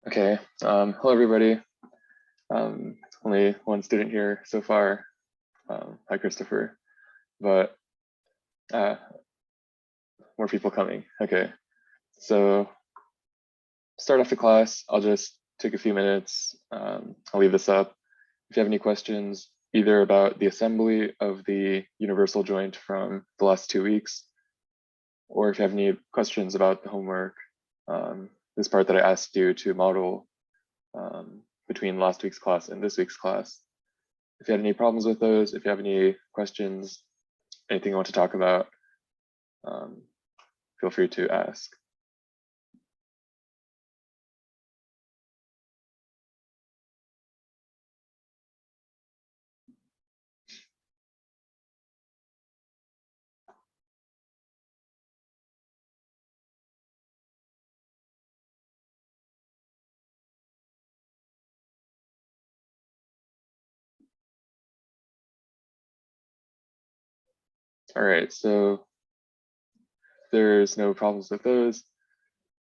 Okay, hello everybody. Only one student here so far. Hi Christopher, but uh, more people coming. Okay, so start off the class. I'll just take a few minutes. I'll leave this up. If you have any questions, either about the assembly of the universal joint from the last 2 weeks, or if you have any questions about the homework, this part that I asked you to model between last week's class and this week's class. If you had any problems with those, if you have any questions, anything you want to talk about, feel free to ask. All right, so if there's no problems with those,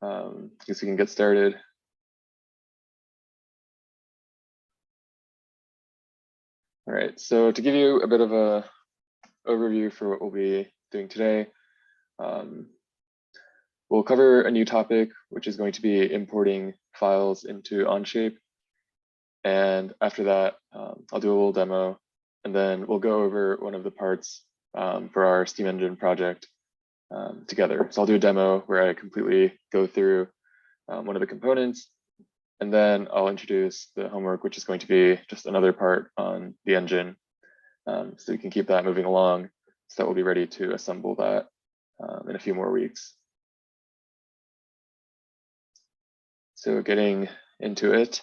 I guess we can get started. All right, so to give you a bit of a overview for what we'll be doing today, we'll cover a new topic, which is going to be importing files into Onshape. And after that, I'll do a little demo, and then we'll go over one of the parts for our Steam Engine project together. So I'll do a demo where I completely go through one of the components, and then I'll introduce the homework, which is going to be just another part on the engine. So we can keep that moving along, so that we'll be ready to assemble that in a few more weeks. So getting into it,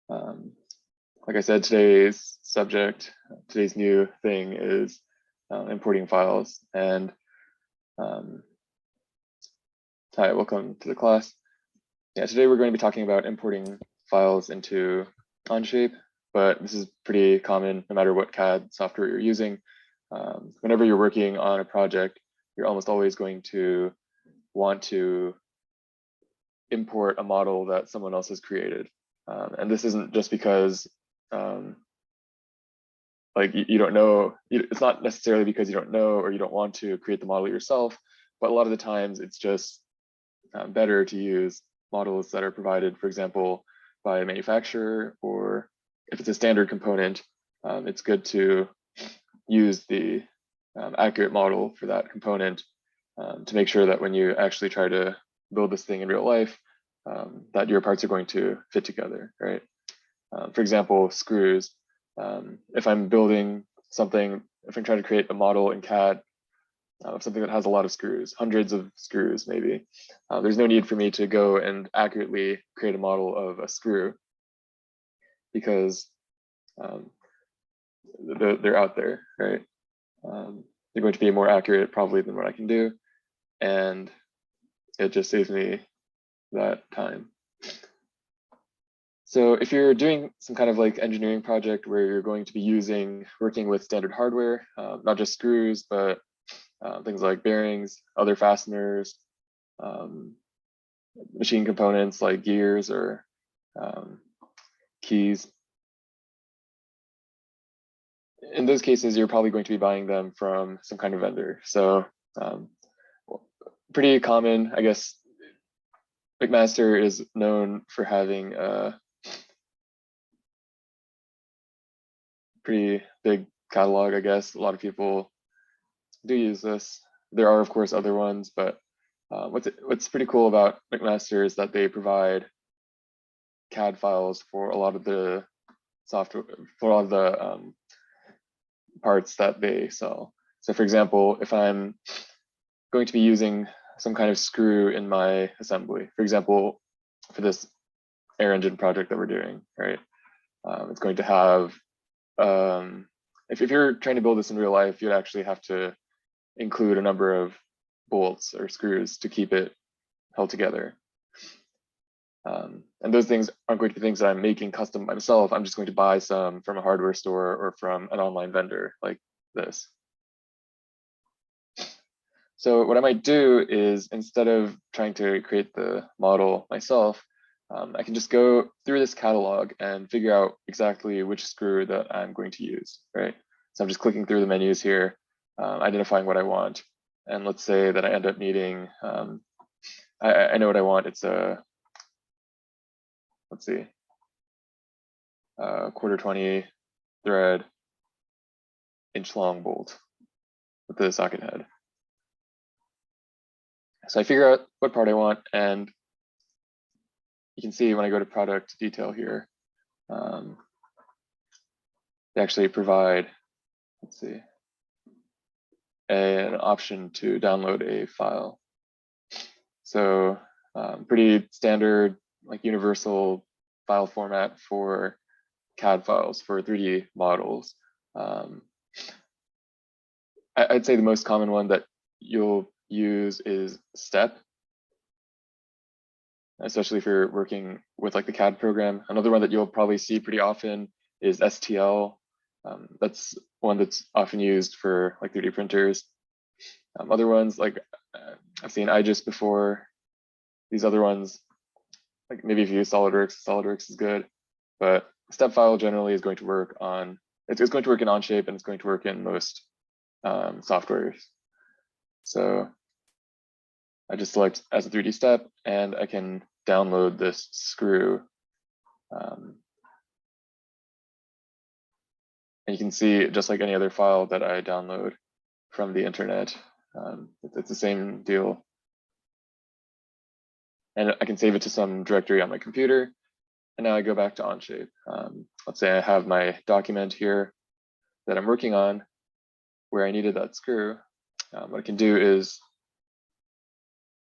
like I said, today's subject, today's new thing is importing files. And hi, welcome to the class. Yeah, today we're going to be talking about importing files into Onshape, but this is pretty common no matter what CAD software you're using. Whenever you're working on a project, you're almost always going to want to import a model that someone else has created. And this isn't just because like you don't know, it's not necessarily because you don't know or you don't want to create the model yourself, but a lot of the times it's just better to use models that are provided, for example, by a manufacturer, or if it's a standard component, it's good to use the accurate model for that component to make sure that when you actually try to build this thing in real life, that your parts are going to fit together, right? For example, screws. If I'm building something, if I'm trying to create a model in CAD of something that has a lot of screws, hundreds of screws maybe, there's no need for me to go and accurately create a model of a screw, because they're out there, right? They're going to be more accurate probably than what I can do, and it just saves me that time. So if you're doing some kind of like engineering project where you're going to be working with standard hardware, not just screws, but things like bearings, other fasteners, machine components like gears or keys. In those cases, you're probably going to be buying them from some kind of vendor. So pretty common, I guess. McMaster is known for having a pretty big catalog, I guess. A lot of people do use this. There are, of course, other ones, but what's pretty cool about McMaster is that they provide CAD files for a lot of the software, for all of the parts that they sell. So for example, if I'm going to be using some kind of screw in my assembly, for example, for this air engine project that we're doing, right? It's going to have, if you're trying to build this in real life, you'd actually have to include a number of bolts or screws to keep it held together. And those things aren't going to be things that I'm making custom myself. I'm just going to buy some from a hardware store or from an online vendor like this. So what I might do is, instead of trying to create the model myself, I can just go through this catalog and figure out exactly which screw that I'm going to use, right? So I'm just clicking through the menus here, identifying what I want. And let's say that I end up needing, I know what I want. It's a, let's see, quarter 20 thread, inch long bolt with the socket head. So I figure out what part I want, and you can see when I go to product detail here, they actually provide, let's see, an option to download a file. So pretty standard, like universal file format for CAD files for 3D models. I'd say the most common one that you'll use is STEP, especially if you're working with like the CAD program. Another one that you'll probably see pretty often is STL. That's one that's often used for like 3D printers. Other ones like I've seen IGES before. These other ones, like maybe if you use SolidWorks is good, but step file generally is going to work on, it's going to work in Onshape and it's going to work in most softwares. So I just select as a 3D step and I can download this screw. And you can see just like any other file that I download from the internet, it's the same deal. And I can save it to some directory on my computer. And now I go back to Onshape. Let's say I have my document here that I'm working on where I needed that screw. What I can do is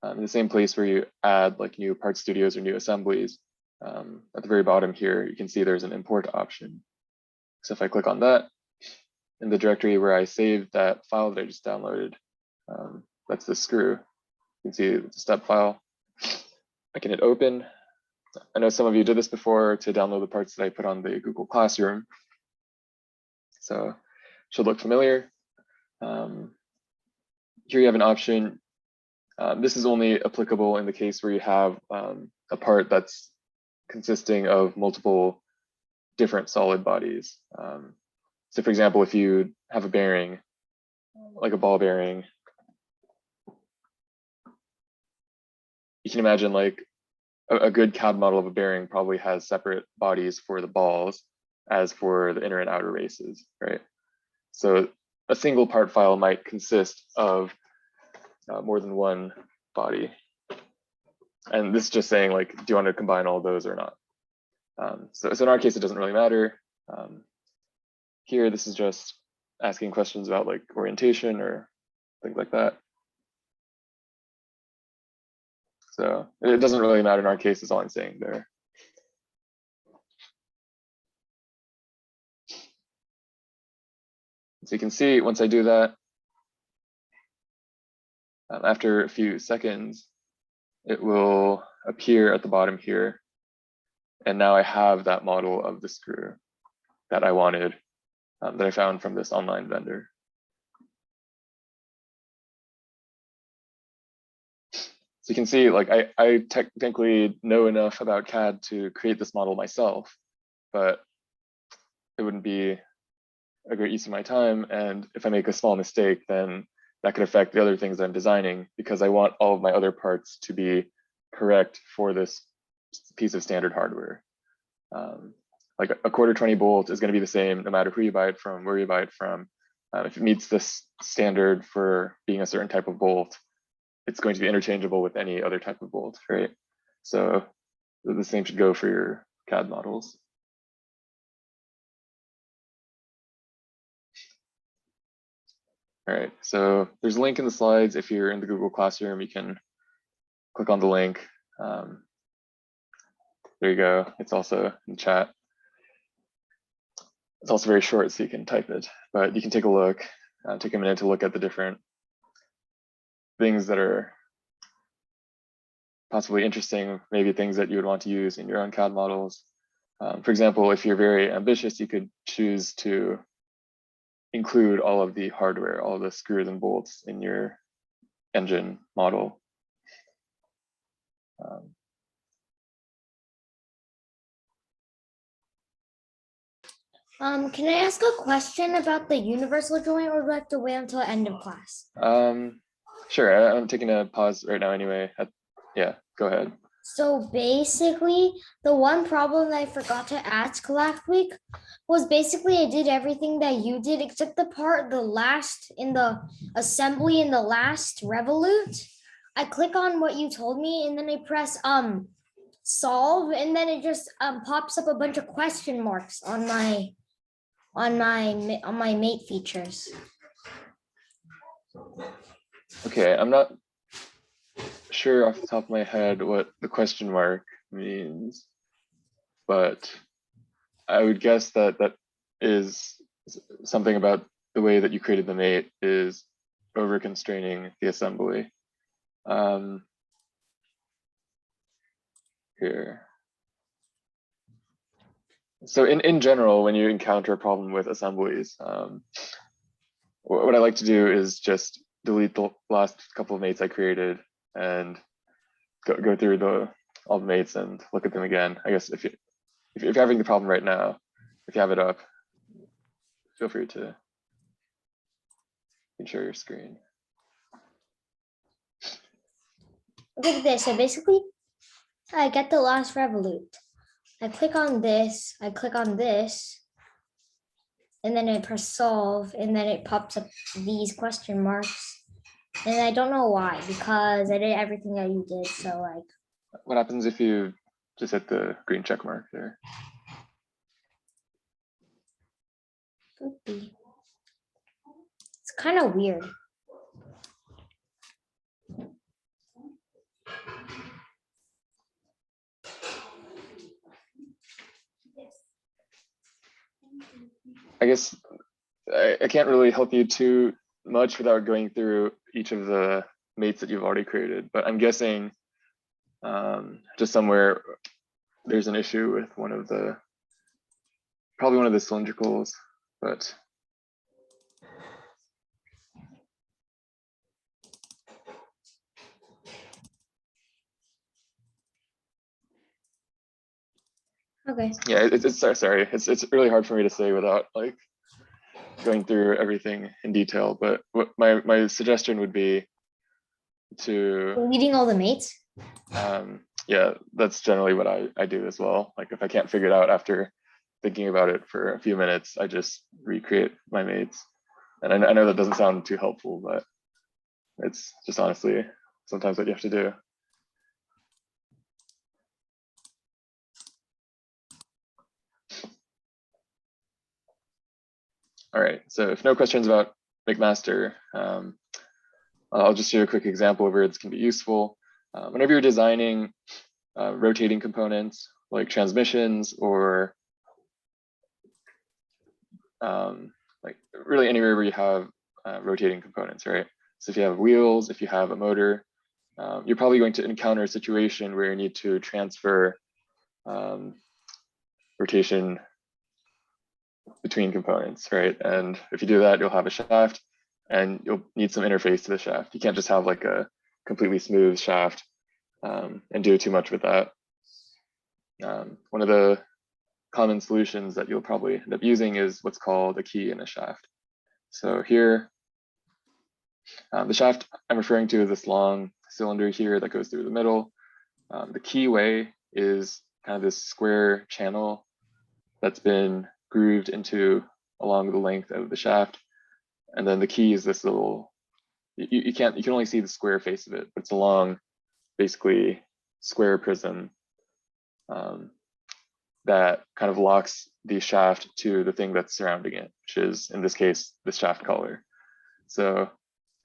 in the same place where you add like new part studios or new assemblies, at the very bottom here, you can see there's an import option. So if I click on that, in the directory where I saved that file that I just downloaded, that's the screw. You can see it's a step file. I can hit open. I know some of you did this before to download the parts that I put on the Google Classroom. So should look familiar. Here you have an option. This is only applicable in the case where you have a part that's consisting of multiple different solid bodies. So for example, if you have a bearing, like a ball bearing, you can imagine like a good CAD model of a bearing probably has separate bodies for the balls as for the inner and outer races, right? So a single part file might consist of more than one body. And this is just saying like, do you want to combine all those or not? So in our case, it doesn't really matter. Here, this is just asking questions about like orientation or things like that. So it doesn't really matter in our case, is all I'm saying there. So you can see once I do that, after a few seconds, it will appear at the bottom here. And now I have that model of the screw that I wanted, that I found from this online vendor. So you can see, like, I technically know enough about CAD to create this model myself, but it wouldn't be a great use of my time. And if I make a small mistake, then that could affect the other things that I'm designing, because I want all of my other parts to be correct for this piece of standard hardware. Like a quarter 20 bolt is going to be the same no matter who you buy it from, where you buy it from. If it meets this standard for being a certain type of bolt, it's going to be interchangeable with any other type of bolt, right? So the same should go for your CAD models. All right, so there's a link in the slides. If you're in the Google Classroom, you can click on the link. There you go. It's also in the chat. It's also very short, so you can type it, but you can take a look, take a minute to look at the different things that are possibly interesting, maybe things that you would want to use in your own CAD models. For example, if you're very ambitious, you could choose to include all of the hardware, all of the screws and bolts in your engine model. Can I ask a question about the universal joint, or do I have to wait until the end of class? Sure, I'm taking a pause right now anyway. Yeah, go ahead. So basically, the one problem that I forgot to ask last week was basically I did everything that you did except the last in the assembly in the last revolute. I click on what you told me and then I press solve, and then it just pops up a bunch of question marks on my mate features. Okay, I'm not sure off the top of my head what the question mark means, but I would guess that that is something about the way that you created the mate is over constraining the assembly. Here. So in general, when you encounter a problem with assemblies, what I like to do is just delete the last couple of mates I created and go through all the mates and look at them again. I guess if you're having the problem right now, if you have it up, feel free to share your screen. Look at this. So basically, I get the last revolute. I click on this, and then I press solve, and then it pops up these question marks. And I don't know why, because I did everything that you did. So like, what happens if you just hit the green check mark there? it's kind of weird. I guess I can't really help you too much without going through each of the mates that you've already created, but I'm guessing just somewhere there's an issue with probably one of the cylindricals, but Okay. yeah, it's sorry, it's really hard for me to say without like going through everything in detail. But what my suggestion would be to Deleting all the mates. yeah, that's generally what I do as well. Like if I can't figure it out after thinking about it for a few minutes, I just recreate my mates. And I know that doesn't sound too helpful, but it's just honestly sometimes what you have to do. All right, so if no questions about McMaster, I'll just show you a quick example of where it can be useful. Whenever you're designing rotating components like transmissions or like really anywhere where you have rotating components, right? So if you have wheels, if you have a motor, you're probably going to encounter a situation where you need to transfer rotation between components, right? And if you do that, you'll have a shaft and you'll need some interface to the shaft. You can't just have like a completely smooth shaft and do too much with that. One of the common solutions that you'll probably end up using is what's called a key in a shaft. So here, the shaft I'm referring to is this long cylinder here that goes through the middle. The keyway is kind of this square channel that's been grooved into along the length of the shaft. And then the key is this little, you can only see the square face of it, but it's a long, basically square prism that kind of locks the shaft to the thing that's surrounding it, which is in this case, the shaft collar. So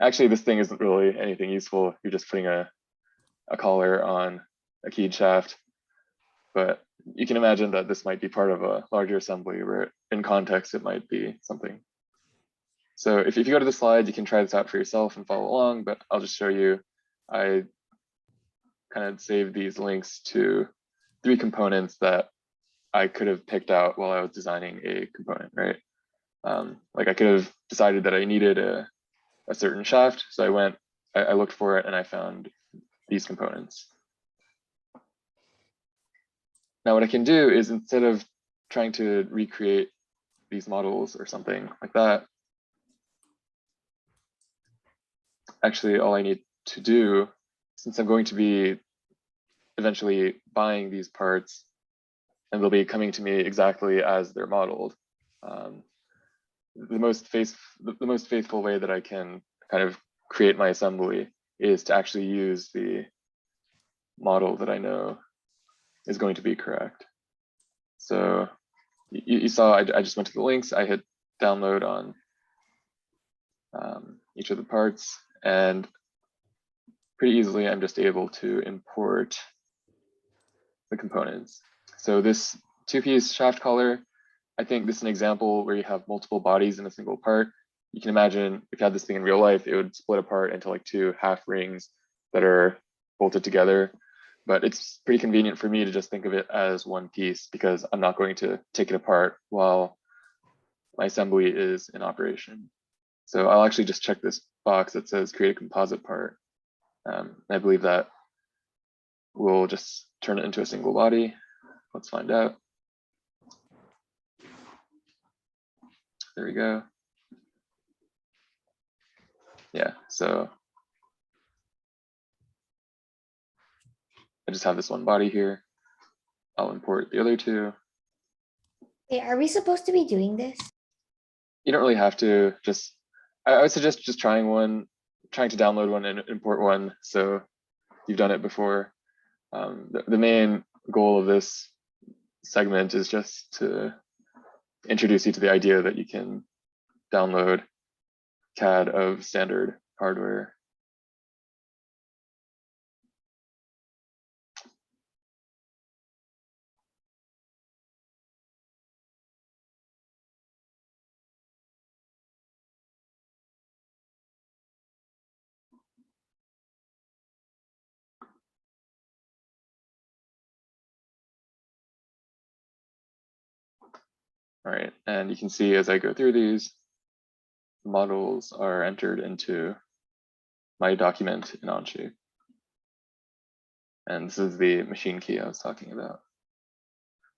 actually this thing isn't really anything useful. You're just putting a collar on a keyed shaft, but you can imagine that this might be part of a larger assembly where in context, it might be something. So if you go to the slides, you can try this out for yourself and follow along, but I'll just show you. I kind of saved these links to 3 components that I could have picked out while I was designing a component, right? Like I could have decided that I needed a certain shaft. So I looked for it and I found these components. Now what I can do is instead of trying to recreate these models or something like that, actually all I need to do, since I'm going to be eventually buying these parts and they'll be coming to me exactly as they're modeled, the most faithful way that I can kind of create my assembly is to actually use the model that I know is going to be correct. So you saw I just went to the links, I hit download on each of the parts, and pretty easily I'm just able to import the components. So this two-piece shaft collar, I think this is an example where you have multiple bodies in a single part. You can imagine if you had this thing in real life, it would split apart into like two half rings that are bolted together. But it's pretty convenient for me to just think of it as one piece because I'm not going to take it apart while my assembly is in operation. So I'll actually just check this box that says create a composite part. I believe that will just turn it into a single body. Let's find out. There we go. Yeah, so I just have this one body here. I'll import the other two. Hey, are we supposed to be doing this? You don't really have to. Just I would suggest just trying to download one and import one. So you've done it before. The main goal of this segment is just to introduce you to the idea that you can download CAD of standard hardware. All right, and you can see as I go through these, models are entered into my document in Onshape. And this is the machine key I was talking about.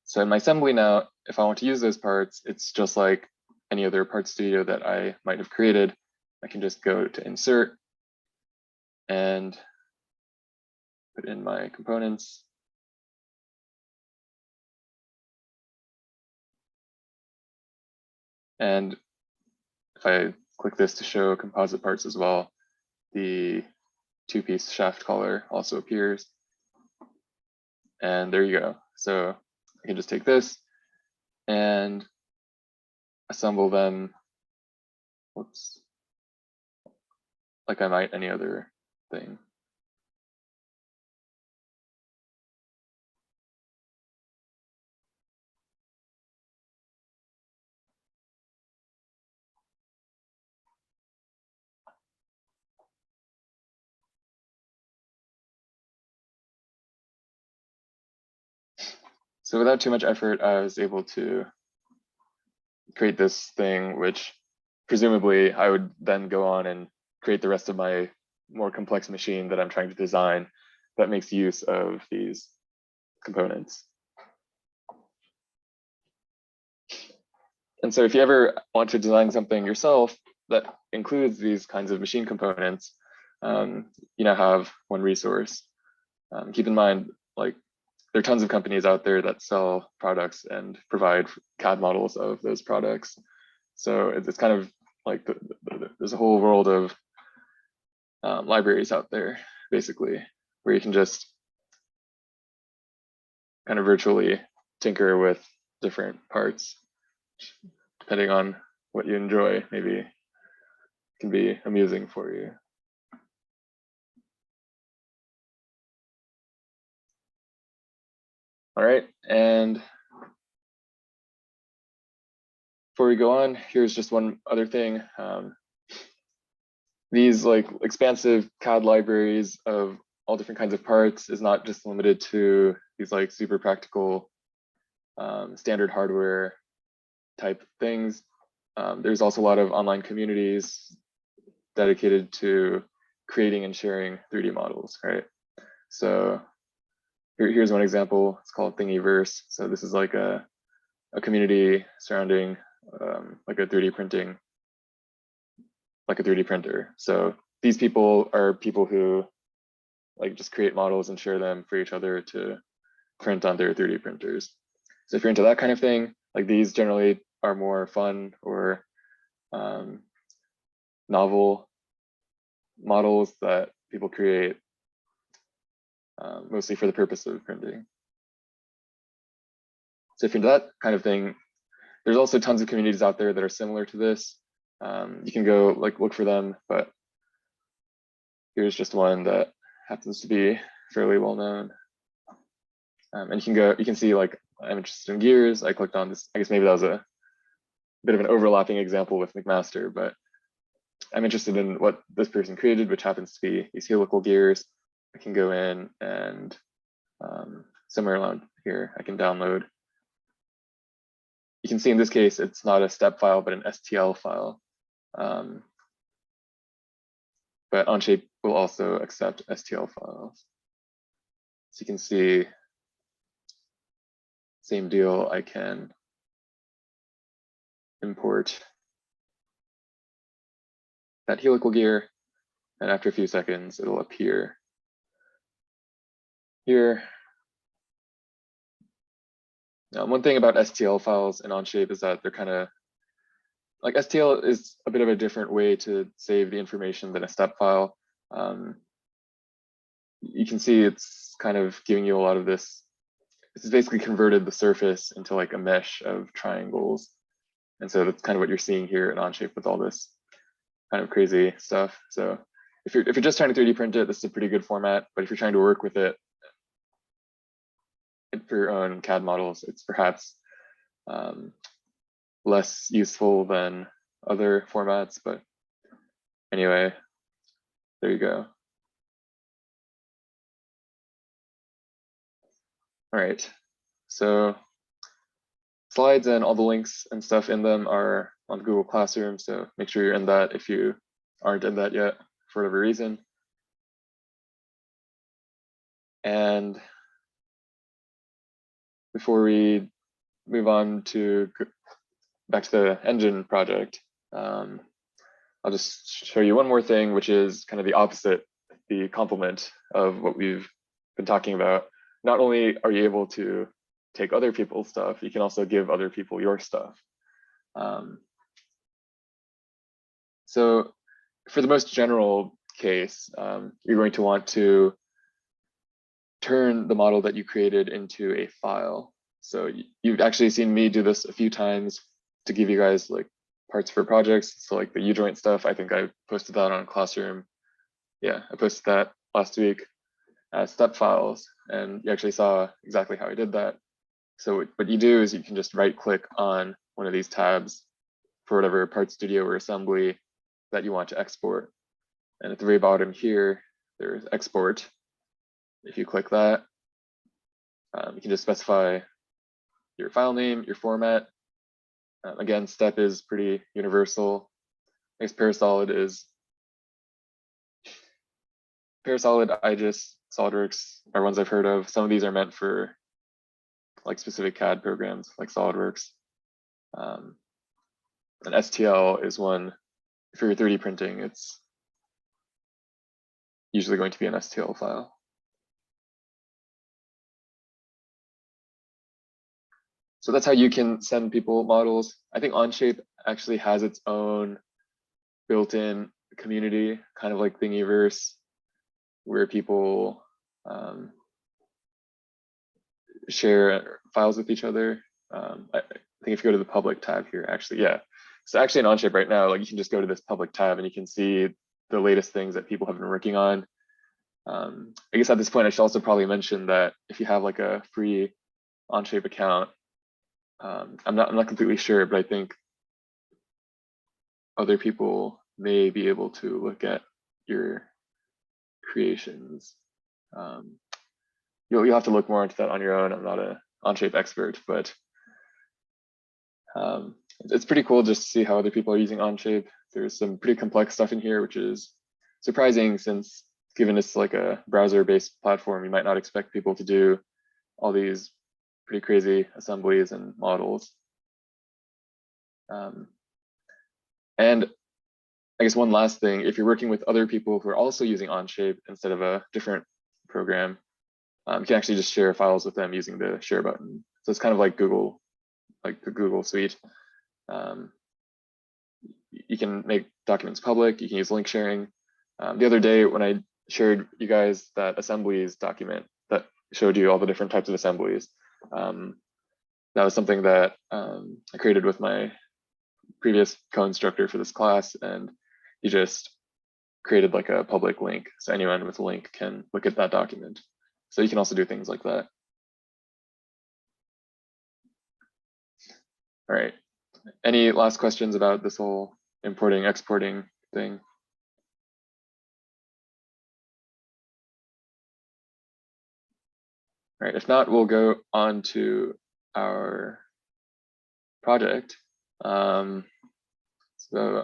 So in my assembly now, if I want to use those parts, it's just like any other part studio that I might have created. I can just go to insert and put in my components. And if I click this to show composite parts as well, the two-piece shaft collar also appears. And there you go. So I can just take this and assemble them, whoops, like I might any other thing. So without too much effort, I was able to create this thing, which presumably I would then go on and create the rest of my more complex machine that I'm trying to design that makes use of these components. And so if you ever want to design something yourself that includes these kinds of machine components, you now have one resource. Keep in mind, like, there are tons of companies out there that sell products and provide CAD models of those products. So it's kind of like there's a whole world of libraries out there, basically, where you can just kind of virtually tinker with different parts, depending on what you enjoy. Maybe it can be amusing for you. All right, and before we go on, here's just one other thing. These like expansive CAD libraries of all different kinds of parts is not just limited to these like super practical standard hardware type things. There's also a lot of online communities dedicated to creating and sharing 3D models, right? So here's one example. It's called Thingiverse. So this is like a community surrounding like a 3D printing, like a 3D printer. So these people are people who like just create models and share them for each other to print on their 3D printers. So if you're into that kind of thing, like these generally are more fun or novel models that people create mostly for the purpose of printing. So if you're into that kind of thing, there's also tons of communities out there that are similar to this. You can go like look for them, but here's just one that happens to be fairly well known. And you can see like, I'm interested in gears. I clicked on this. I guess maybe that was a bit of an overlapping example with McMaster, but I'm interested in what this person created, which happens to be these helical gears. I can go in and somewhere around here, I can download. You can see in this case, it's not a step file, but an STL file. But Onshape will also accept STL files. So you can see, same deal, I can import that helical gear, and after a few seconds, it'll appear here. Now, one thing about STL files in Onshape is that they're kind of, like STL is a bit of a different way to save the information than a step file. You can see it's kind of giving you a lot of this. It's basically converted the surface into like a mesh of triangles. And so that's kind of what you're seeing here in Onshape with all this kind of crazy stuff. So if you're just trying to 3D print it, this is a pretty good format. But if you're trying to work with it for your own CAD models, it's perhaps less useful than other formats. But anyway, there you go. All right, so slides and all the links and stuff in them are on Google Classroom, so make sure you're in that if you aren't in that yet for whatever reason. And before we move on to back to the engine project, I'll just show you one more thing, which is kind of the opposite, the complement of what we've been talking about. Not only are you able to take other people's stuff, you can also give other people your stuff. So for the most general case, you're going to want to turn the model that you created into a file. So you've actually seen me do this a few times to give you guys like parts for projects. So like the U-joint stuff, I think I posted that on Classroom. Yeah, I posted that last week as step files, and you actually saw exactly how I did that. So what you do is you can just right click on one of these tabs for whatever part studio or assembly that you want to export. And at the very bottom here, there's export. If you click that, you can just specify your file name, your format. Again, step is pretty universal. I guess Parasolid, IGES, SolidWorks are ones I've heard of. Some of these are meant for like specific CAD programs like SolidWorks. And STL is one, if you're 3D printing, it's usually going to be an STL file. So that's how you can send people models. I think Onshape actually has its own built-in community, kind of like Thingiverse, where people share files with each other. I think if you go to the public tab here, actually, yeah. So actually in Onshape right now, like you can just go to this public tab and you can see the latest things that people have been working on. I guess at this point, I should also probably mention that if you have like a free Onshape account, I'm not completely sure, but I think other people may be able to look at your creations. You'll have to look more into that on your own. I'm not a Onshape expert, but it's pretty cool just to see how other people are using Onshape. There's some pretty complex stuff in here, which is surprising since given it's like a browser-based platform, you might not expect people to do all these pretty crazy assemblies and models. And I guess one last thing, if you're working with other people who are also using Onshape instead of a different program, you can actually just share files with them using the share button. So it's kind of like Google, like the Google Suite. You can make documents public, you can use link sharing. The other day when I shared you guys that assemblies document that showed you all the different types of assemblies, that was something that I created with my previous co-instructor for this class, and he just created like a public link. So anyone with a link can look at that document. So you can also do things like that. All right. Any last questions about this whole importing, exporting thing? All right, if not, we'll go on to our project. So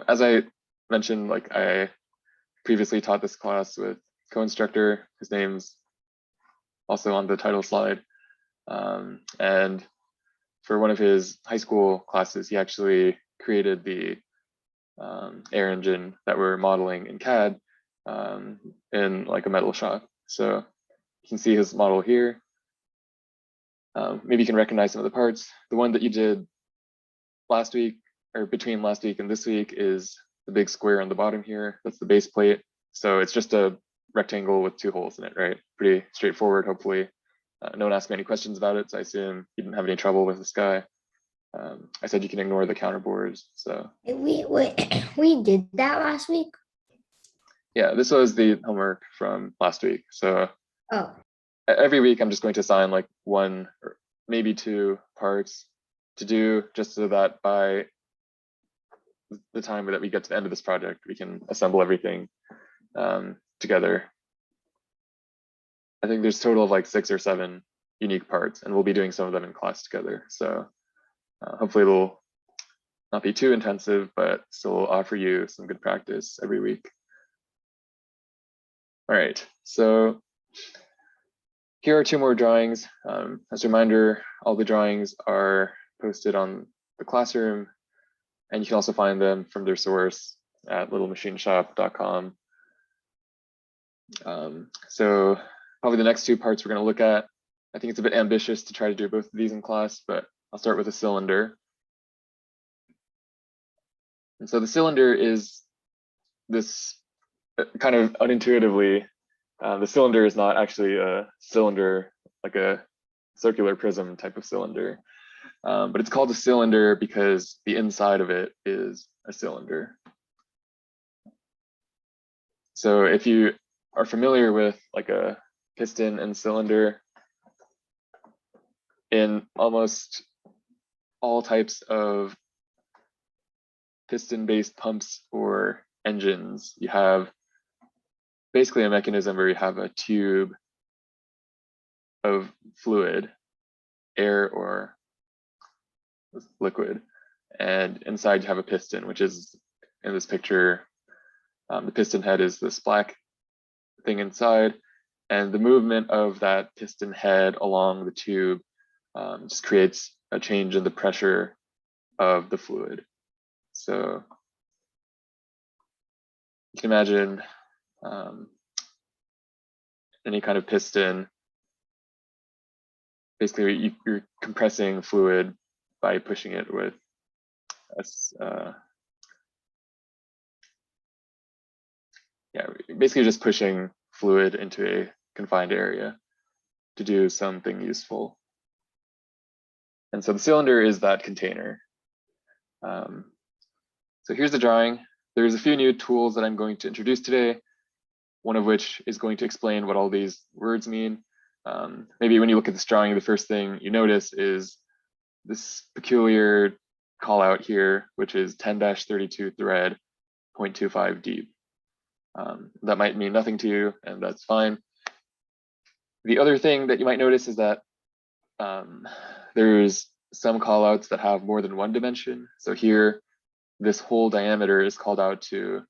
as I mentioned, like I previously taught this class with co-instructor. His name's also on the title slide. And for one of his high school classes, he actually created the air engine that we're modeling in CAD in like a metal shop. So you can see his model here. Maybe you can recognize some of the parts. The one that you did last week, or between last week and this week, is the big square on the bottom here. That's the base plate. So it's just a rectangle with 2 holes in it, right? Pretty straightforward, hopefully. No one asked me any questions about it, so I assume you didn't have any trouble with this guy. I said you can ignore the counterboards, so. We did that last week? Yeah, this was the homework from last week. So Oh, every week I'm just going to assign like 1 or maybe 2 parts to do, just so that by the time that we get to the end of this project, we can assemble everything together. I think there's a total of like 6 or 7 unique parts, and we'll be doing some of them in class together. So hopefully it'll not be too intensive, but still offer you some good practice every week. All right, so here are 2 more drawings. As a reminder, all the drawings are posted on the classroom, and you can also find them from their source at littlemachineshop.com. So probably the next 2 parts we're going to look at, I think it's a bit ambitious to try to do both of these in class, but I'll start with a cylinder. And so the cylinder is this kind of unintuitively, the cylinder is not actually a cylinder, like a circular prism type of cylinder, but it's called a cylinder because the inside of it is a cylinder. So if you are familiar with like a piston and cylinder, in almost all types of piston-based pumps or engines, you have basically a mechanism where you have a tube of fluid, air or liquid, and inside you have a piston, which is in this picture, the piston head is this black thing inside, and the movement of that piston head along the tube just creates a change in the pressure of the fluid. So you can imagine any kind of piston, basically you're compressing fluid by pushing it with basically just pushing fluid into a confined area to do something useful. And so the cylinder is that container. So here's the drawing. There's a few new tools that I'm going to introduce today, one of which is going to explain what all these words mean. Maybe when you look at this drawing, the first thing you notice is this peculiar call out here, which is 10-32 thread, 0.25 deep. That might mean nothing to you, and that's fine. The other thing that you might notice is that there's some callouts that have more than 1 dimension. So here, this whole diameter is called out to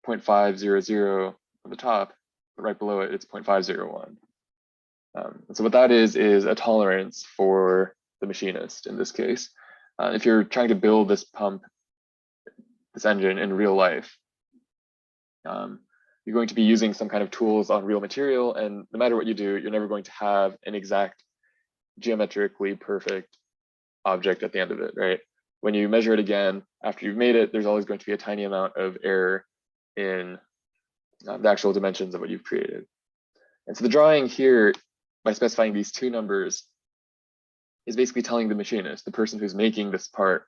0.500 on the top, but right below it, it's 0.501. So what that is a tolerance for the machinist in this case. if you're trying to build this pump, this engine in real life, you're going to be using some kind of tools on real material, and no matter what you do, you're never going to have an exact geometrically perfect object at the end of it, right? When you measure it again after you've made it, there's always going to be a tiny amount of error in the actual dimensions of what you've created. And so the drawing here, by specifying these two numbers, is basically telling the machinist, the person who's making this part,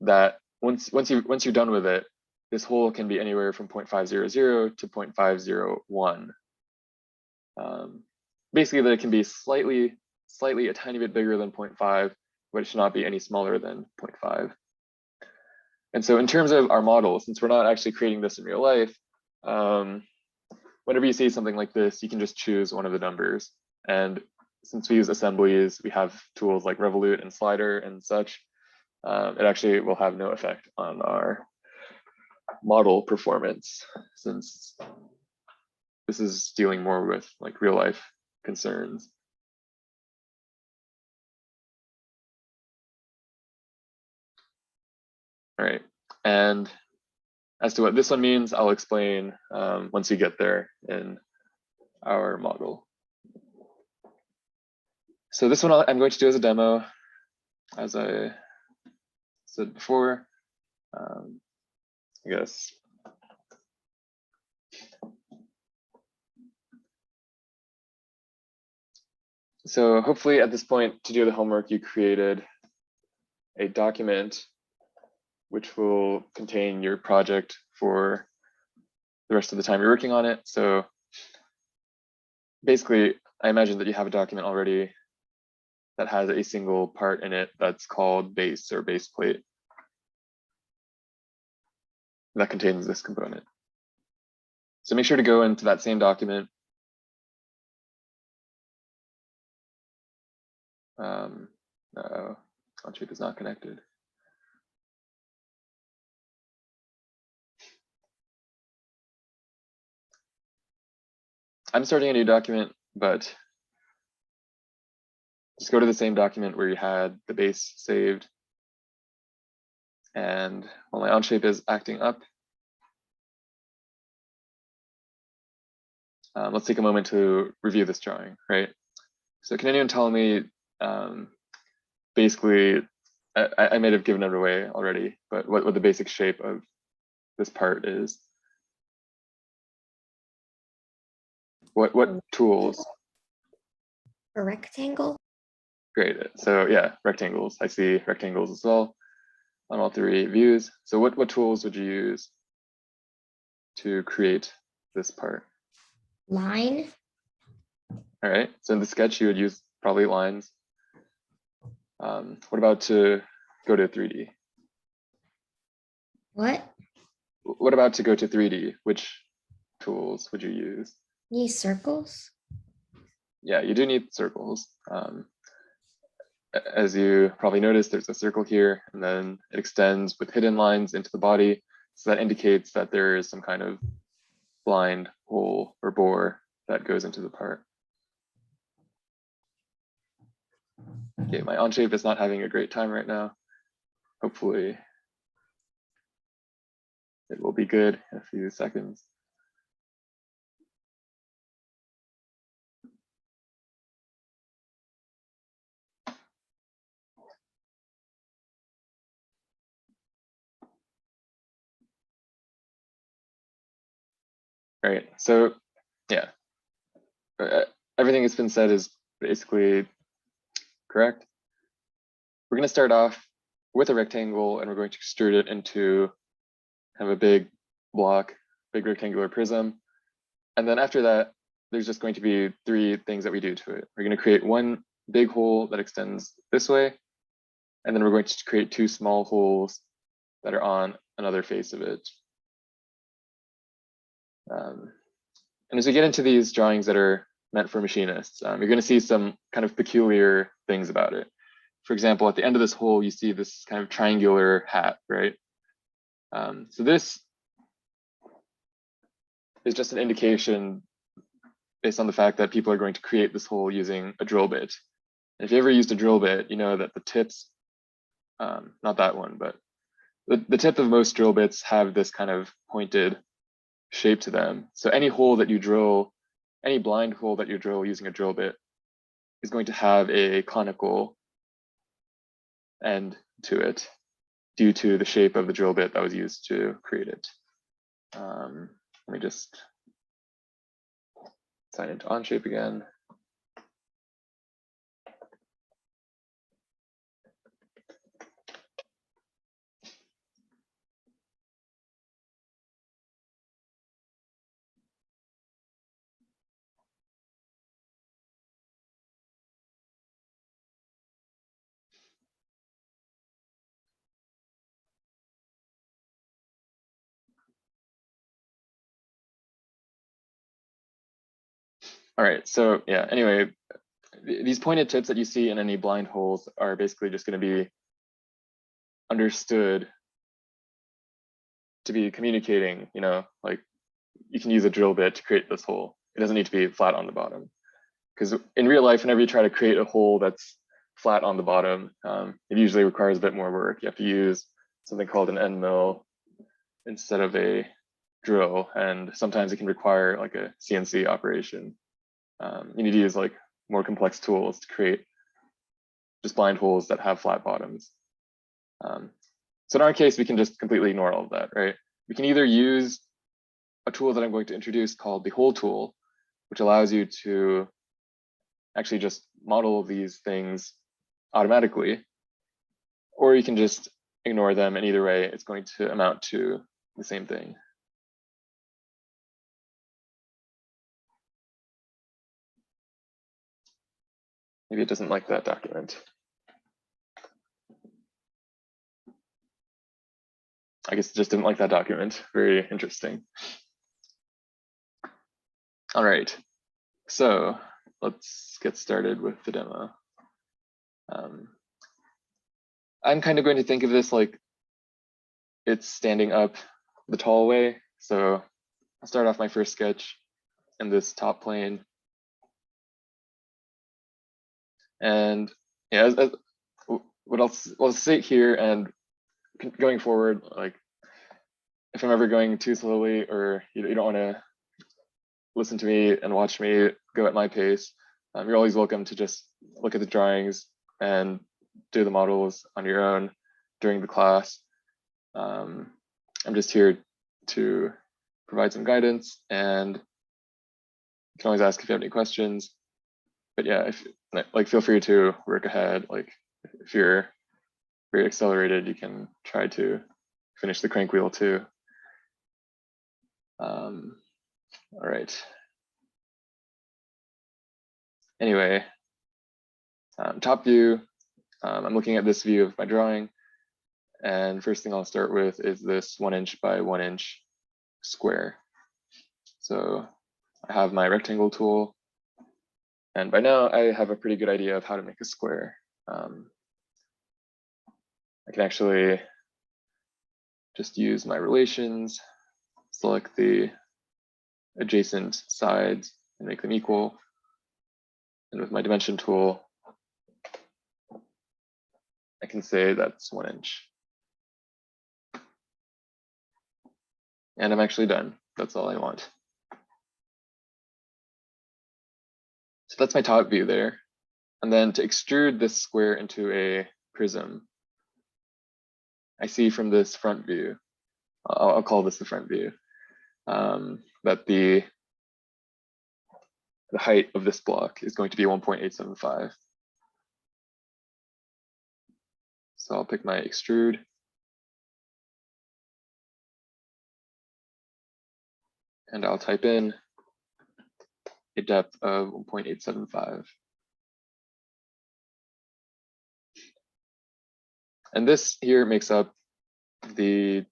that once you're done with it, this hole can be anywhere from 0.500 to 0.501. Basically, that it can be slightly a tiny bit bigger than 0.5, but it should not be any smaller than 0.5. And so in terms of our model, since we're not actually creating this in real life, whenever you see something like this, you can just choose one of the numbers. And since we use assemblies, we have tools like Revolute and Slider and such, it actually will have no effect on our model performance, since this is dealing more with like real life concerns. All right, and as to what this one means, I'll explain once we get there in our model. So this one I'm going to do as a demo, as I said before. I guess. So hopefully at this point, to do the homework, you created a document which will contain your project for the rest of the time you're working on it. So basically, I imagine that you have a document already that has a single part in it that's called base or base plate that contains this component. So make sure to go into that same document. Uh-oh, Onshape is not connected. I'm starting a new document, but just go to the same document where you had the base saved. And while my Onshape is acting up, let's take a moment to review this drawing, right? So can anyone tell me, basically, I might have given it away already, but what the basic shape of this part is? What tools? A rectangle? Great, so yeah, rectangles. I see rectangles as well on all three views. So what tools would you use to create this part? Line? All right, so in the sketch, you would use probably lines. What about to go to 3D? What? What about to go to 3D? Which tools would you use? These circles? Yeah, you do need circles. As you probably noticed, there's a circle here, and then it extends with hidden lines into the body. So that indicates that there is some kind of blind hole or bore that goes into the part. Okay, my Onshape is not having a great time right now. Hopefully it will be good in a few seconds. All right, so yeah, everything that's been said is basically correct. We're going to start off with a rectangle, and we're going to extrude it into kind of a big block, big rectangular prism. And then after that, there's just going to be three things that we do to it. We're going to create one big hole that extends this way, and then we're going to create two small holes that are on another face of it. And as we get into these drawings that are meant for machinists, you're going to see some kind of peculiar things about it. For example, at the end of this hole, you see this kind of triangular hat, right? So this is just an indication based on the fact that people are going to create this hole using a drill bit. And if you ever used a drill bit, you know that the tips not that one, but the tip of most drill bits have this kind of pointed shape to them. So any hole that you drill, any blind hole that you drill using a drill bit is going to have a conical end to it due to the shape of the drill bit that was used to create it. Let me just sign into Onshape again. All right, so yeah, anyway, these pointed tips that you see in any blind holes are basically just going to be understood to be communicating, like you can use a drill bit to create this hole. It doesn't need to be flat on the bottom. Because in real life, whenever you try to create a hole that's flat on the bottom, it usually requires a bit more work. You have to use something called an end mill instead of a drill. And sometimes it can require like a CNC operation. You need to use like more complex tools to create just blind holes that have flat bottoms. So in our case, we can just completely ignore all of that, right? We can either use a tool that I'm going to introduce called the hole tool, which allows you to actually just model these things automatically, or you can just ignore them, and either way, it's going to amount to the same thing. Maybe it doesn't like that document. I guess it just didn't like that document. Very interesting. All right, so let's get started with the demo. I'm kind of going to think of this like it's standing up the tall way. So I'll start off my first sketch in this top plane. And yeah, what else? I'll say here, and going forward, like if I'm ever going too slowly or you don't want to listen to me and watch me go at my pace, you're always welcome to just look at the drawings and do the models on your own during the class. I'm just here to provide some guidance, and you can always ask if you have any questions. But yeah, feel free to work ahead. Like if you're very accelerated, you can try to finish the crank wheel too. All right. Anyway, top view, I'm looking at this view of my drawing. And first thing I'll start with is this 1 inch by 1 inch square. So I have my rectangle tool. And by now I have a pretty good idea of how to make a square. I can actually just use my relations, select the adjacent sides and make them equal. And with my dimension tool, I can say that's 1 inch. And I'm actually done. That's all I want. So that's my top view there. And then to extrude this square into a prism, I see from this front view, I'll call this the front view, that the height of this block is going to be 1.875. So I'll pick my extrude. And I'll type in a depth of 1.875. And this here makes up pretty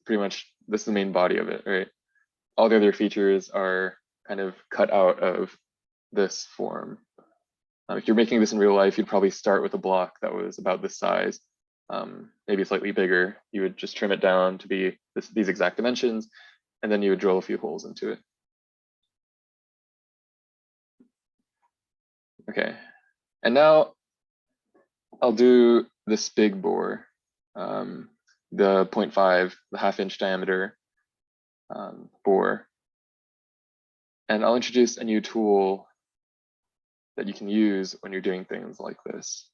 much, this is the main body of it, right? All the other features are kind of cut out of this form. If you're making this in real life, you'd probably start with a block that was about this size, maybe slightly bigger. You would just trim it down to be these exact dimensions, and then you would drill a few holes into it. Okay, and now I'll do this big bore, the 0.5, the 1/2 inch diameter bore. And I'll introduce a new tool that you can use when you're doing things like this.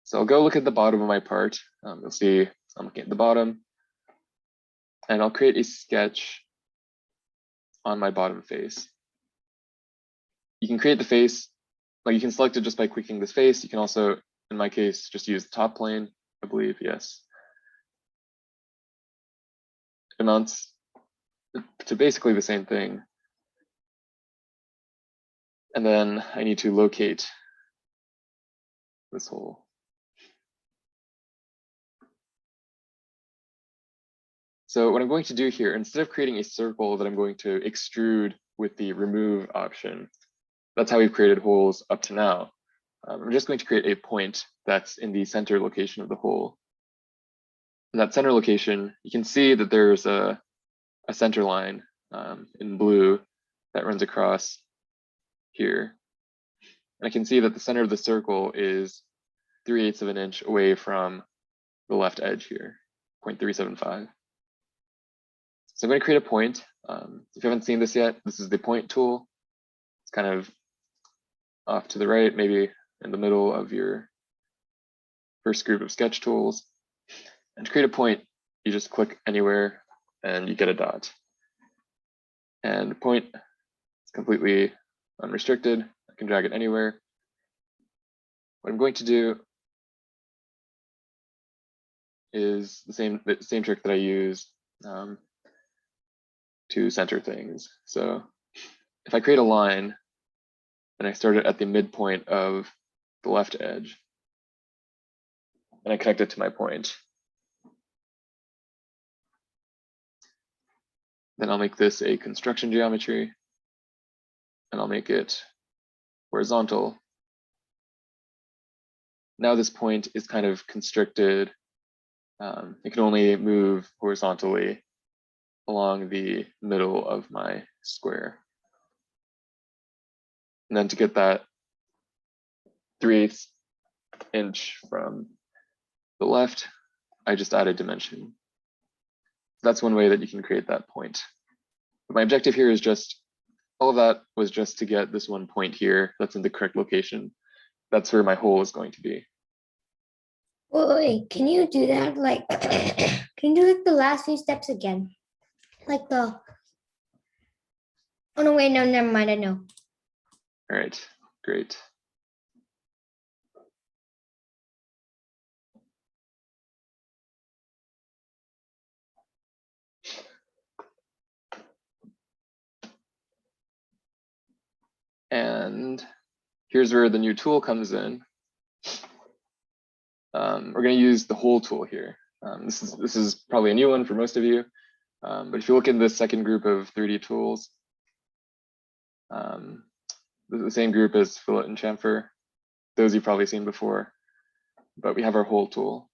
So I'll go look at the bottom of my part. You'll see I'm looking at the bottom, and I'll create a sketch on my bottom face. You can create the face, like you can select it just by clicking this face. You can also, in my case, just use the top plane, I believe, yes. It amounts to basically the same thing. And then I need to locate this hole. So what I'm going to do here, instead of creating a circle that I'm going to extrude with the remove option, that's how we've created holes up to now. I'm just going to create a point that's in the center location of the hole. In that center location, you can see that there's a center line in blue that runs across here. And I can see that the center of the circle is 3/8 of an inch away from the left edge here, 0.375. So I'm going to create a point. If you haven't seen this yet, this is the point tool. It's kind of off to the right, maybe in the middle of your first group of sketch tools. And to create a point, you just click anywhere and you get a dot. And the point is completely unrestricted. I can drag it anywhere. What I'm going to do is the same trick that I use to center things. So if I create a line and I start it at the midpoint of the left edge, and I connect it to my point, then I'll make this a construction geometry, and I'll make it horizontal. Now this point is kind of constricted. It can only move horizontally along the middle of my square. And then to get that 3/8 inch from the left, I just add a dimension. That's one way that you can create that point. But my objective here is just, all of that was just to get this one point here that's in the correct location. That's where my hole is going to be. Wait, can you do that? Like, can you do like the last few steps again? Like the, oh no, wait, no, never mind, I know. All right, great. And here's where the new tool comes in. We're going to use the hole tool here. This is probably a new one for most of you. But if you look in the second group of 3D tools, the same group as fillet and chamfer, those you've probably seen before, but we have our hole tool.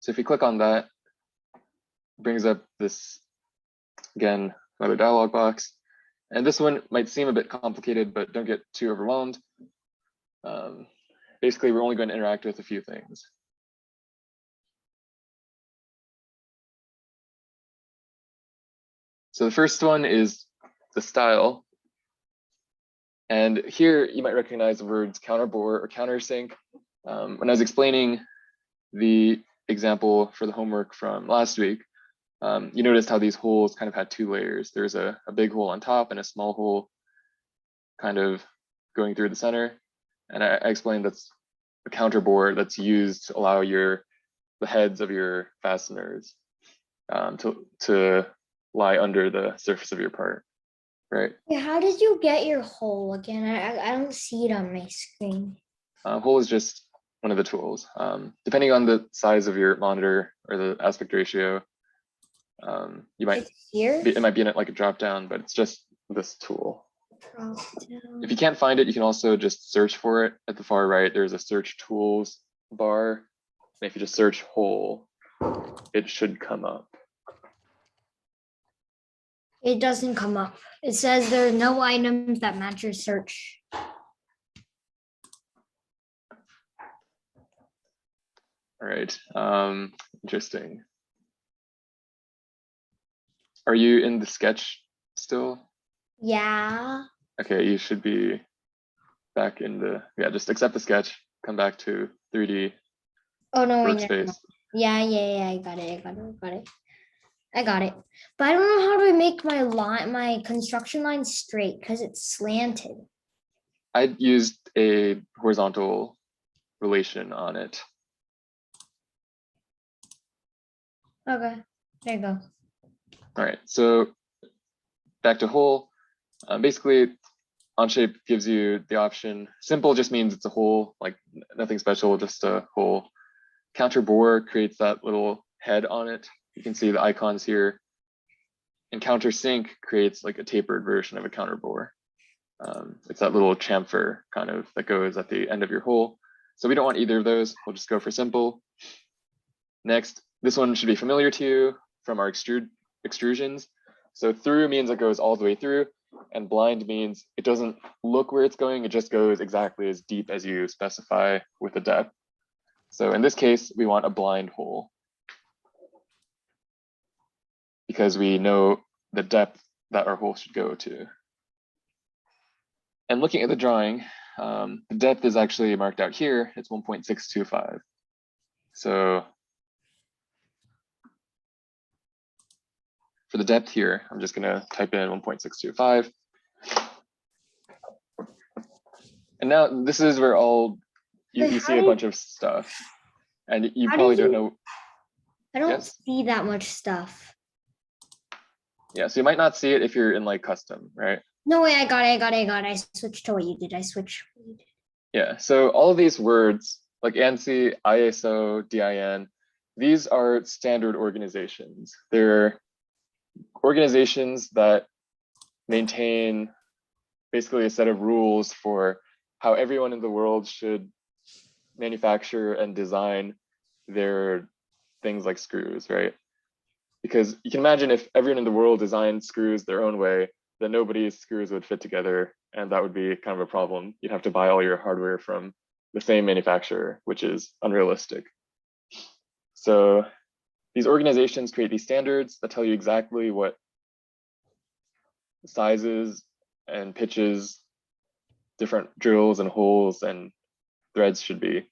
So if you click on that, it brings up this, again, another dialog box. And this one might seem a bit complicated, but don't get too overwhelmed. Basically, we're only going to interact with a few things. So the first one is the style. And here you might recognize the words counterbore or countersink. When I was explaining the example for the homework from last week, you noticed how these holes kind of had two layers. There's a big hole on top and a small hole kind of going through the center. And I explained that's a counterbore that's used to allow the heads of your fasteners to lie under the surface of your part, right? Yeah, how did you get your hole again? I don't see it on my screen. Hole is just one of the tools. Depending on the size of your monitor or the aspect ratio, you might, It's here. it might be in it like a drop down, but it's just this tool. Drop down. If you can't find it, you can also just search for it. At the far right, there's a search tools bar. And if you just search hole, it should come up. It doesn't come up. It says there are no items that match your search. All right. Interesting. Are you in the sketch still? Yeah. Okay, you should be back in the, yeah, just accept the sketch, come back to 3D Oh no, wait, never mind. workspace. Yeah, I got it. I got it. But I don't know how to make my construction line straight because it's slanted. I used a horizontal relation on it. Okay, there you go. All right, so back to hole. Basically, Onshape gives you the option. Simple just means it's a hole, like nothing special, just a hole. Counter bore creates that little head on it. You can see the icons here. And countersink creates like a tapered version of a counter bore. It's that little chamfer kind of that goes at the end of your hole. So we don't want either of those. We'll just go for simple. Next, this one should be familiar to you from our extrusions. So through means it goes all the way through, and blind means it doesn't look where it's going. It just goes exactly as deep as you specify with the depth. So in this case, we want a blind hole because we know the depth that our hole should go to. And looking at the drawing, the depth is actually marked out here. It's 1.625. So for the depth here, I'm just gonna type in 1.625. And now this is where you see a bunch of stuff, and you how probably did don't you- know. I don't Yes. see that much stuff. Yeah, so you might not see it if you're in like custom, right? No way, I got it. I switched to what you did. I switched. Yeah, so all of these words like ANSI, ISO, DIN, these are standard organizations. They're organizations that maintain basically a set of rules for how everyone in the world should manufacture and design their things like screws, right? Because you can imagine if everyone in the world designed screws their own way, then nobody's screws would fit together, and that would be kind of a problem. You'd have to buy all your hardware from the same manufacturer, which is unrealistic. So these organizations create these standards that tell you exactly what sizes and pitches different drills and holes and threads should be.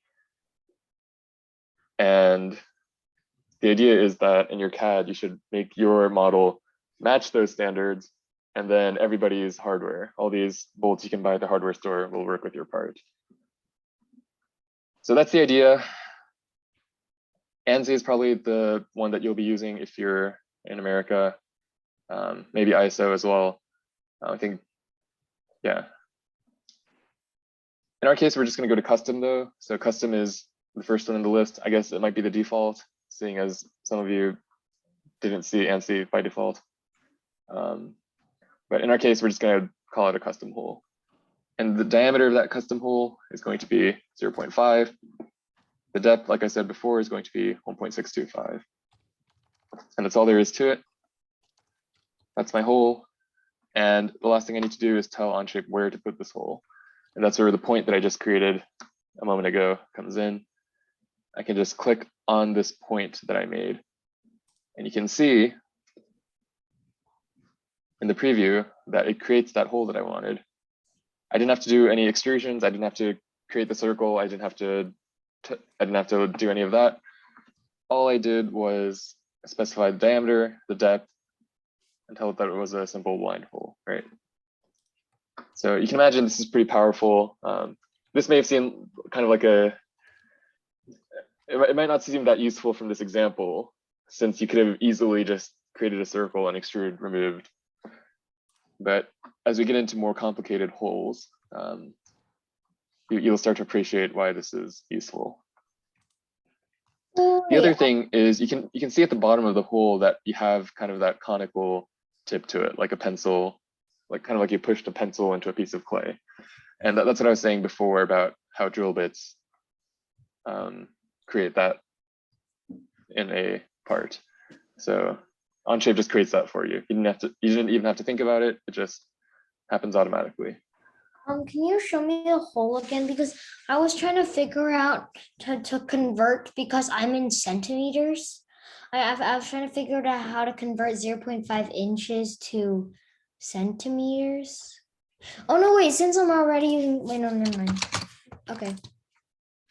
And the idea is that in your CAD, you should make your model match those standards, and then everybody's hardware, all these bolts you can buy at the hardware store, will work with your part. So that's the idea. ANSI is probably the one that you'll be using if you're in America, maybe ISO as well. I think, yeah. In our case, we're just going to go to custom though. So custom is the first one in the list. I guess it might be the default, seeing as some of you didn't see ANSI by default. But in our case, we're just going to call it a custom hole. And the diameter of that custom hole is going to be 0.5. The depth, like I said before, is going to be 1.625. And that's all there is to it. That's my hole. And the last thing I need to do is tell Onshape where to put this hole. And that's where the point that I just created a moment ago comes in. I can just click on this point that I made. And you can see in the preview that it creates that hole that I wanted. I didn't have to do any extrusions. I didn't have to create the circle. I didn't have to do any of that. All I did was specify the diameter, the depth, and tell it that it was a simple blind hole, right? So you can imagine this is pretty powerful. This may have seemed kind of like it might not seem that useful from this example, since you could have easily just created a circle and extrude removed. But as we get into more complicated holes, you'll start to appreciate why this is useful. The other thing is you can see at the bottom of the hole that you have kind of that conical tip to it, like a pencil, like kind of like you pushed a pencil into a piece of clay. And that's what I was saying before about how drill bits create that in a part. So Onshape just creates that for you. You didn't even have to think about it. It just happens automatically. Can you show me the hole again? Because I was trying to figure out to convert because I'm in centimeters. I was trying to figure out how to convert 0.5 inches to centimeters. Oh no, wait, since I'm already using, wait, no, never mind. Okay.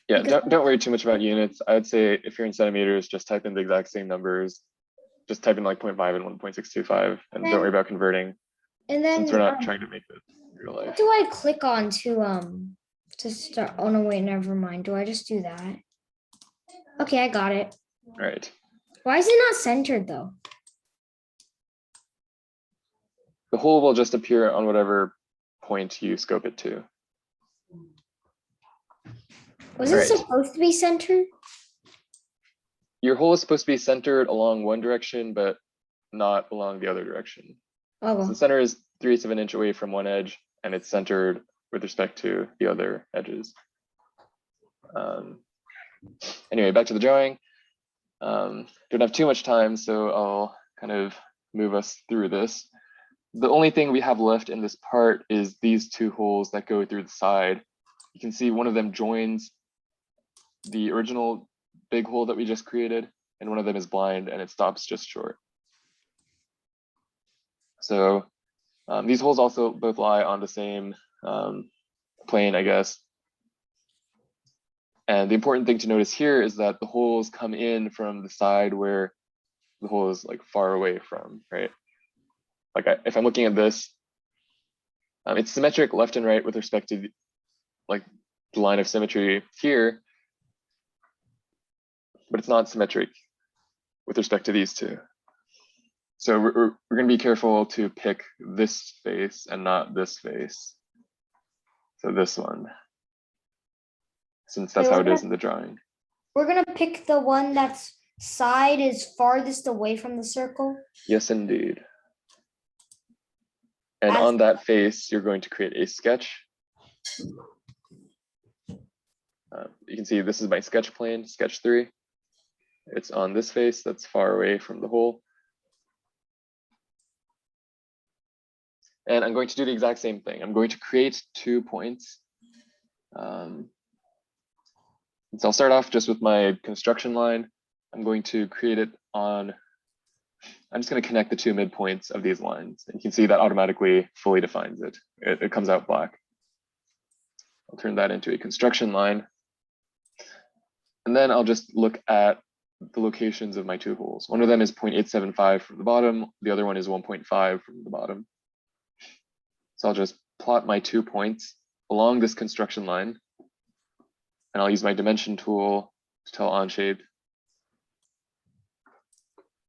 Yeah, Because, don't worry too much about units. I'd say if you're in centimeters, just type in the exact same numbers. Just type in like 0.5 and 1.625, and don't worry about converting and since we're then not trying to make this in real what life. do I click on to start? Oh no, wait, never mind. Do I just do that? Okay, I got it. All right. Why is it not centered though? The hole will just appear on whatever point you scope it to. Was All it right. supposed to be centered? Your hole is supposed to be centered along one direction, but not along the other direction. Oh, So the well. center is 3/8 of an inch away from one edge, and it's centered with respect to the other edges. Anyway, back to the drawing. Don't have too much time, so I'll kind of move us through this. The only thing we have left in this part is these two holes that go through the side. You can see one of them joins the original big hole that we just created, and one of them is blind and it stops just short. So these holes also both lie on the same plane, I guess. And the important thing to notice here is that the holes come in from the side where the hole is like far away from, right? Like if I'm looking at this, it's symmetric left and right with respect to like the line of symmetry here, but it's not symmetric with respect to these two. So we're going to be careful to pick this face and not this face. So this one, since that's Wait, how it is in the drawing. we're gonna pick the one that's side is farthest away from the circle. Yes, indeed. And As on that face, you're going to create a sketch. You can see this is my sketch plane, sketch 3. It's on this face that's far away from the hole. And I'm going to do the exact same thing. I'm going to create 2 points. So I'll start off just with my construction line. I'm going to create it on, I'm just going to connect the 2 midpoints of these lines. And you can see that automatically fully defines it. It comes out black. I'll turn that into a construction line. And then I'll just look at the locations of my 2 holes. One of them is 0.875 from the bottom. The other one is 1.5 from the bottom. So I'll just plot my 2 points along this construction line. And I'll use my dimension tool to tell Onshape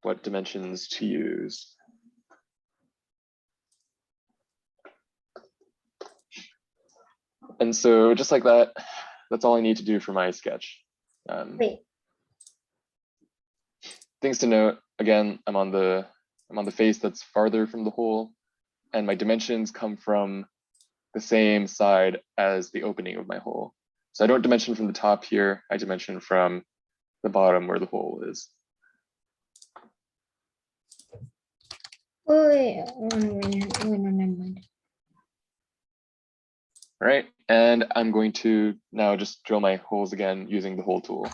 what dimensions to use. And so just like that, that's all I need to do for my sketch. wait, Things to note, again, I'm on the face that's farther from the hole, and my dimensions come from the same side as the opening of my hole. So I don't dimension from the top here, I dimension from the bottom where the hole is. wait, no, never mind. All right, and I'm going to now just drill my holes again using the hole tool.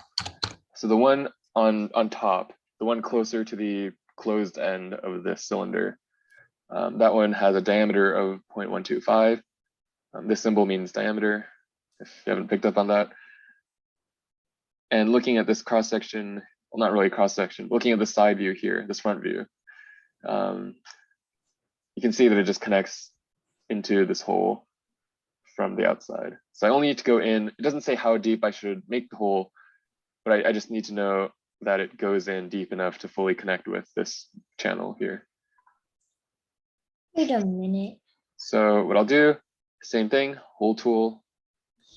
So the one on top, the one closer to the closed end of this cylinder, that one has a diameter of 0.125. This symbol means diameter, if you haven't picked up on that. And looking at this cross section, well, not really cross section, looking at the side view here, this front view, you can see that it just connects into this hole from the outside. So I only need to go in. It doesn't say how deep I should make the hole, but I just need to know that it goes in deep enough to fully connect with this channel here. Wait a minute. So what I'll do, same thing, hole tool.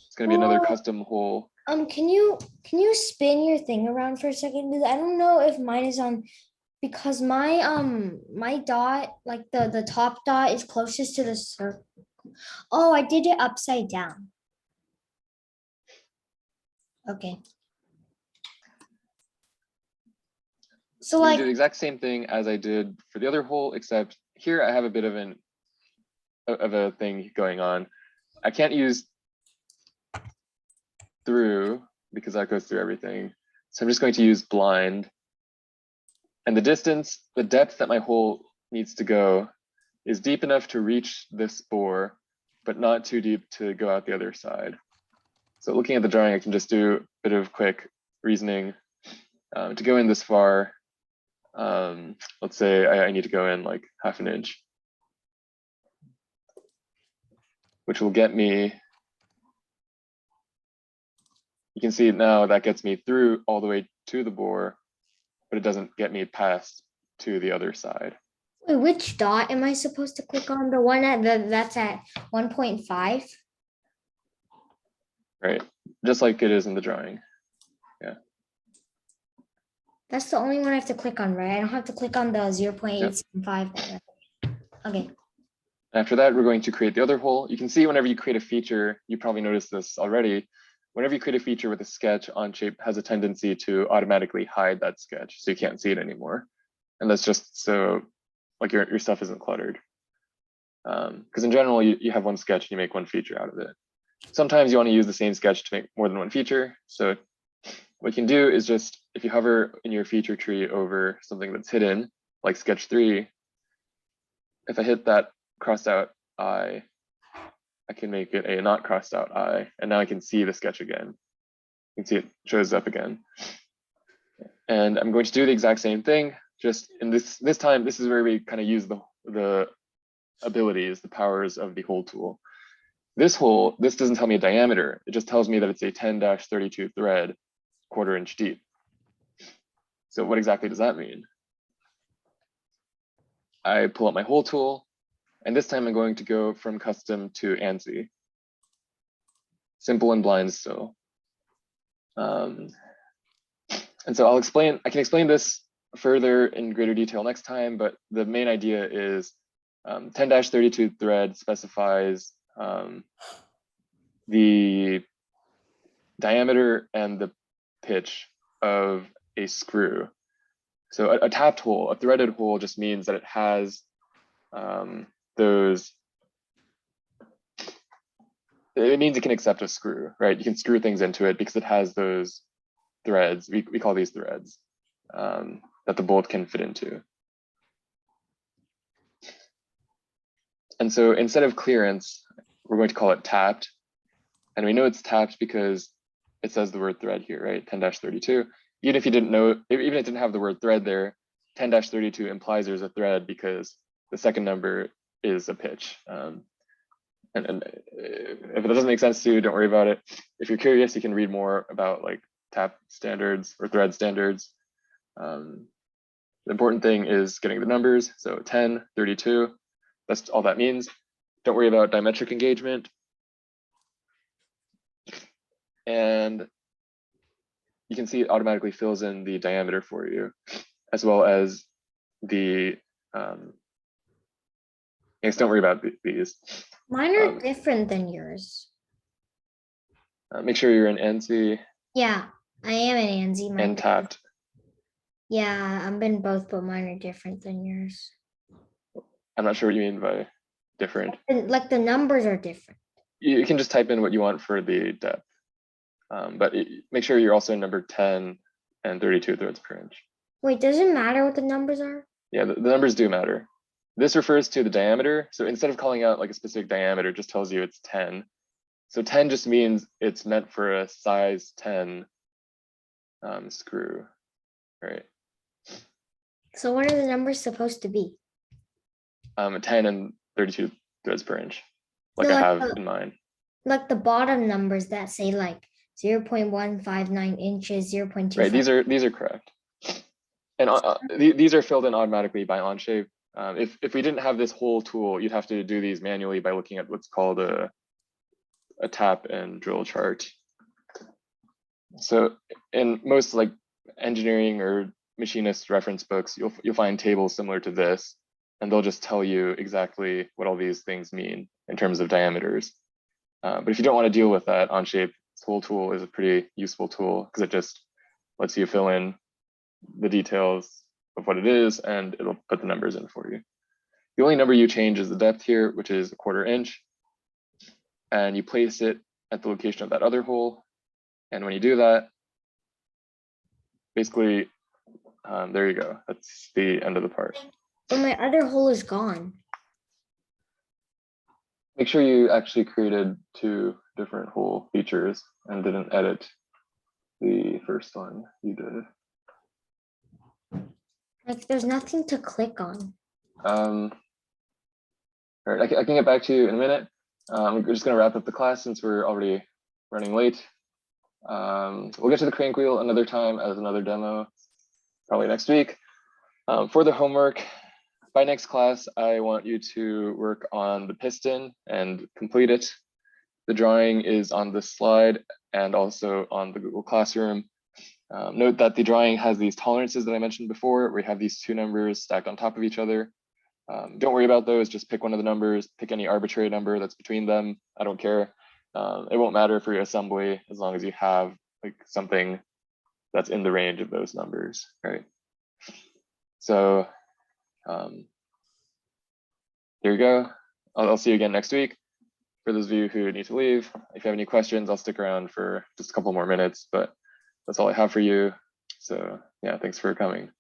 It's going to be another Well, custom hole. can you spin your thing around for a second? Because I don't know if mine is on, because my dot, like the top dot is closest to the circle. Oh, I did it upside down. Okay. So I'm going like, to do the exact same thing as I did for the other hole, except here I have a bit of a thing going on. I can't use through because that goes through everything. So I'm just going to use blind. And the distance, the depth that my hole needs to go is deep enough to reach this bore, but not too deep to go out the other side. So looking at the drawing, I can just do a bit of quick reasoning. To go in this far, let's say I need to go in like 1/2 inch, which will get me, you can see now that gets me through all the way to the bore, but it doesn't get me past to the other side. Wait, which dot am I supposed to click on? The one that's at 1.5? Right, just like it is in the drawing. Yeah. That's the only one I have to click on, right? I don't have to click on the 0.875. Okay. After that, we're going to create the other hole. You can see whenever you create a feature, you probably noticed this already. Whenever you create a feature with a sketch, Onshape has a tendency to automatically hide that sketch, so you can't see it anymore. And that's just so like your stuff isn't cluttered. Because in general, you have one sketch and you make one feature out of it. Sometimes you want to use the same sketch to make more than one feature. So what you can do is just, if you hover in your feature tree over something that's hidden, like sketch 3, if I hit that crossed out eye, I can make it a not crossed out eye, and now I can see the sketch again. You can see it shows up again. And I'm going to do the exact same thing, just in this time, this is where we kind of use the abilities, the powers of the hole tool. This hole, this doesn't tell me a diameter. It just tells me that it's a 10-32 thread, 1/4 inch deep. So what exactly does that mean? I pull up my hole tool, and this time I'm going to go from custom to ANSI. Simple and blind still. And so I can explain this further in greater detail next time, but the main idea is 10-32 thread specifies the diameter and the pitch of a screw. So a tapped hole, a threaded hole, just means that it has those, it means it can accept a screw, right? You can screw things into it because it has those threads. We call these threads that the bolt can fit into. And so instead of clearance, we're going to call it tapped. And we know it's tapped because it says the word thread here, right? 10-32. Even if you didn't know, even if it didn't have the word thread there, 10-32 implies there's a thread because the second number is a pitch. And if it doesn't make sense to you, don't worry about it. If you're curious, you can read more about like tap standards or thread standards. The important thing is getting the numbers. So 10-32, that's all that means. Don't worry about diametric engagement. And you can see it automatically fills in the diameter for you, as well as the, I guess don't worry about these. Mine are different than yours. Make sure you're in ANSI. Yeah, I am in ANSI. And tapped. Yeah, I'm in both, but mine are different than yours. I'm not sure what you mean by different. Like the numbers are different. You can just type in what you want for the depth. But make sure you're also in number 10 and 32 threads per inch. Wait, does it matter what the numbers are? Yeah, the numbers do matter. This refers to the diameter. So instead of calling out like a specific diameter, it just tells you it's 10. So 10 just means it's meant for a size 10 screw, right? So what are the numbers supposed to be? 10 and 32 threads per inch, like No, I have in mind. Like the bottom numbers that say like 0.159 inches, 0.25. Right, these are correct. And these are filled in automatically by Onshape. If we didn't have this whole tool, you'd have to do these manually by looking at what's called a tap and drill chart. So in most like engineering or machinist reference books, you'll find tables similar to this, and they'll just tell you exactly what all these things mean in terms of diameters. But if you don't want to deal with that, Onshape, this whole tool is a pretty useful tool because it just lets you fill in the details of what it is, and it'll put the numbers in for you. The only number you change is the depth here, which is 1/4 inch. and you place it at the location of that other hole. And when you do that, basically, there you go. That's the end of the part. But my other hole is gone. Make sure you actually created 2 different hole features and didn't edit the first one you did. Like there's nothing to click on. All right, I can get back to you in a minute. We're just gonna wrap up the class since we're already running late. We'll get to the crank wheel another time as another demo, probably next week. For the homework, by next class, I want you to work on the piston and complete it. The drawing is on this slide and also on the Google Classroom. Note that the drawing has these tolerances that I mentioned before. We have these 2 numbers stacked on top of each other. Don't worry about those, just pick one of the numbers, pick any arbitrary number that's between them. I don't care. It won't matter for your assembly as long as you have like something that's in the range of those numbers, right? So here you go. I'll see you again next week. For those of you who need to leave, if you have any questions, I'll stick around for just a couple more minutes, but that's all I have for you. So yeah, thanks for coming.